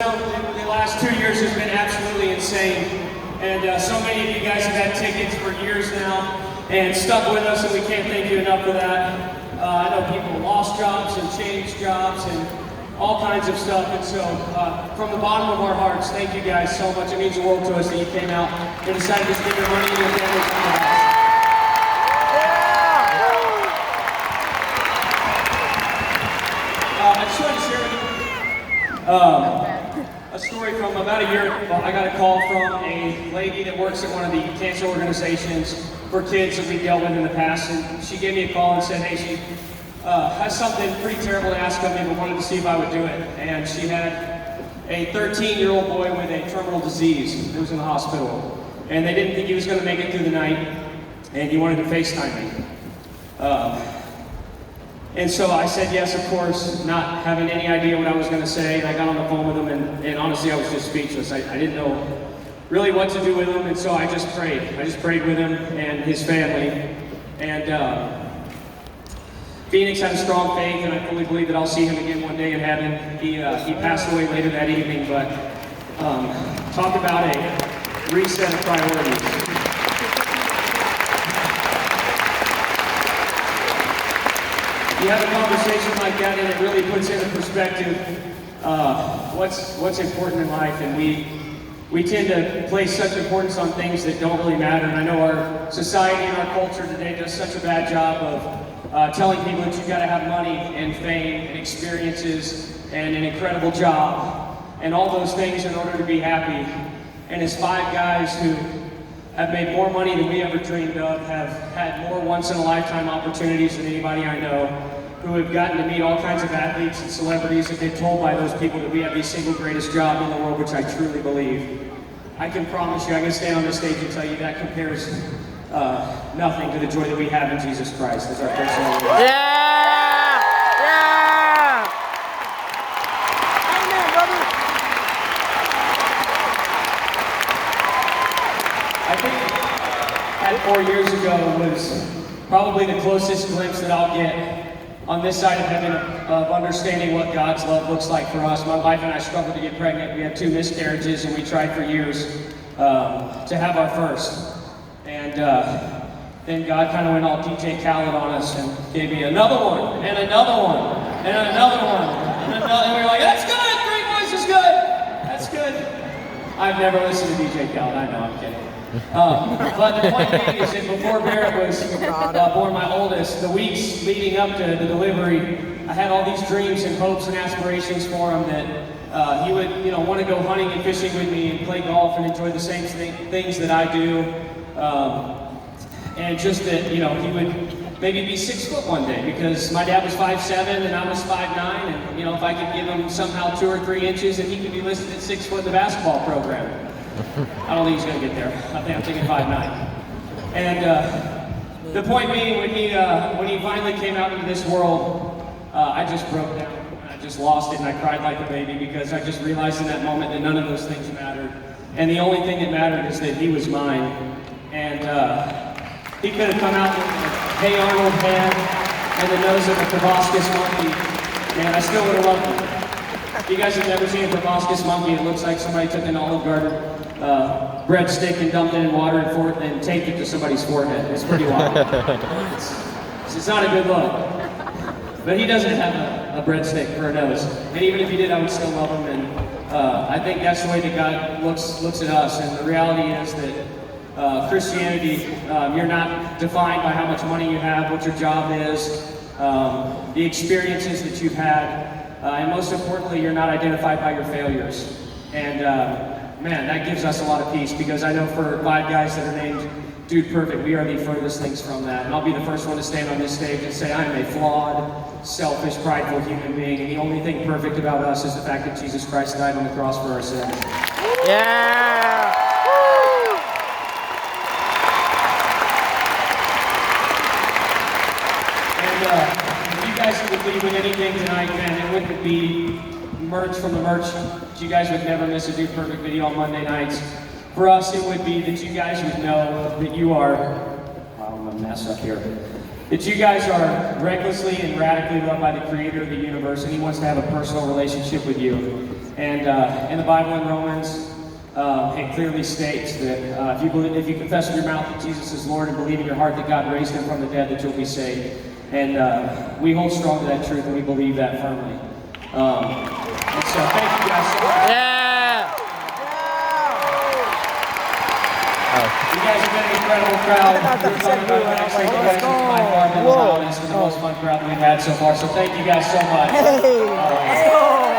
The last 2 years has been absolutely insane, and so many of you guys have had tickets for years now and stuck with us, and we can't thank you enough for that. I know people lost jobs and changed jobs and all kinds of stuff, and so from the bottom of our hearts, thank you guys so much. It means the world to us that you came out and decided to spend your money and your family time with us. I just wanted to share with you a story from about a year ago. I got a call from a lady that works at one of the cancer organizations for kids that we dealt with in the past, and she gave me a call and said, hey, she has something pretty terrible to ask of me, but wanted to see if I would do it. And she had a 13-year-old boy with a terminal disease who was in the hospital, and they didn't think he was going to make it through the night, and he wanted to FaceTime me. And so I said yes, of course, not having any idea what I was going to say, and I got on the phone with him, and honestly, I was just speechless. I didn't know really what to do with him, and so I just prayed. I just prayed with him and his family, and Phoenix had a strong faith, and I fully believe that I'll see him again one day in heaven. He passed away later that evening, but talk about a reset of priorities. You have a conversation like that, and it really puts into perspective what's important in life, and we tend to place such importance on things that don't really matter. And I know our society and our culture today does such a bad job of telling people that you've got to have money and fame and experiences and an incredible job and all those things in order to be happy. And as five guys who have made more money than we ever dreamed of, have had more once-in-a-lifetime opportunities than anybody I know, who have gotten to meet all kinds of athletes and celebrities, and been told by those people that we have the single greatest job in the world, which I truly believe. I can promise you, I can stand on this stage and tell you that compares nothing to the joy that we have in Jesus Christ as our personal Lord. Yeah! Yeah! Amen, brother! I think that 4 years ago was probably the closest glimpse that I'll get on this side of heaven of understanding what God's love looks like for us. My wife and I struggled to get pregnant. We had 2 miscarriages, and we tried for years to have our first. And then God kind of went all DJ Khaled on us and gave me another one, and another one, and another one, and another, and we were like, that's good, 3 boys is good, that's good. I've never listened to DJ Khaled, I know, I'm kidding. But the point being is that before Barrett was born, my oldest, the weeks leading up to the delivery, I had all these dreams and hopes and aspirations for him that he would, want to go hunting and fishing with me and play golf and enjoy the same things that I do, and just that, he would maybe be 6 foot one day, because my dad was 5'7" and I was 5'9", and if I could give him somehow 2 or 3 inches, and he could be listed at 6 foot in the basketball program. I don't think he's going to get there. I'm thinking 5'9". And the point being, when he finally came out into this world, I just broke down. I just lost it, and I cried like a baby, because I just realized in that moment that none of those things mattered. And the only thing that mattered is that he was mine. And he could have come out with a Hey Arnold hand and the nose of a proboscis monkey. Man, I still would have loved him. If you guys have never seen a proboscis monkey, it looks like somebody took an Olive Garden breadstick and dumped it in water and taped it to somebody's forehead. It's pretty wild. It's not a good look. But he doesn't have a breadstick for a nose. And even if he did, I would still love him. And I think that's the way that God looks at us. And the reality is that Christianity, you're not defined by how much money you have, what your job is, the experiences that you've had. And most importantly, you're not identified by your failures. And man, that gives us a lot of peace, because I know for 5 guys that are named Dude Perfect, we are the furthest things from that. And I'll be the first one to stand on this stage and say I am a flawed, selfish, prideful human being, and the only thing perfect about us is the fact that Jesus Christ died on the cross for our sins. Yeah! And if you guys could leave with anything tonight, man, it wouldn't be merch from the merch. You guys would never miss a Dude Perfect video on Monday nights. For us, it would be that you guys would know that you are, I'm gonna mess up here, that you guys are recklessly and radically loved by the creator of the universe, and he wants to have a personal relationship with you. And the Bible in Romans, it clearly states that if you confess with your mouth that Jesus is Lord and believe in your heart that God raised him from the dead, that you'll be saved. And we hold strong to that truth, and we believe that firmly. And so thank you guys so much. Yeah. You guys have been an incredible crowd. Thank you guys for my far been the loudest and the most fun crowd we've had so far. So thank you guys so much. Hey.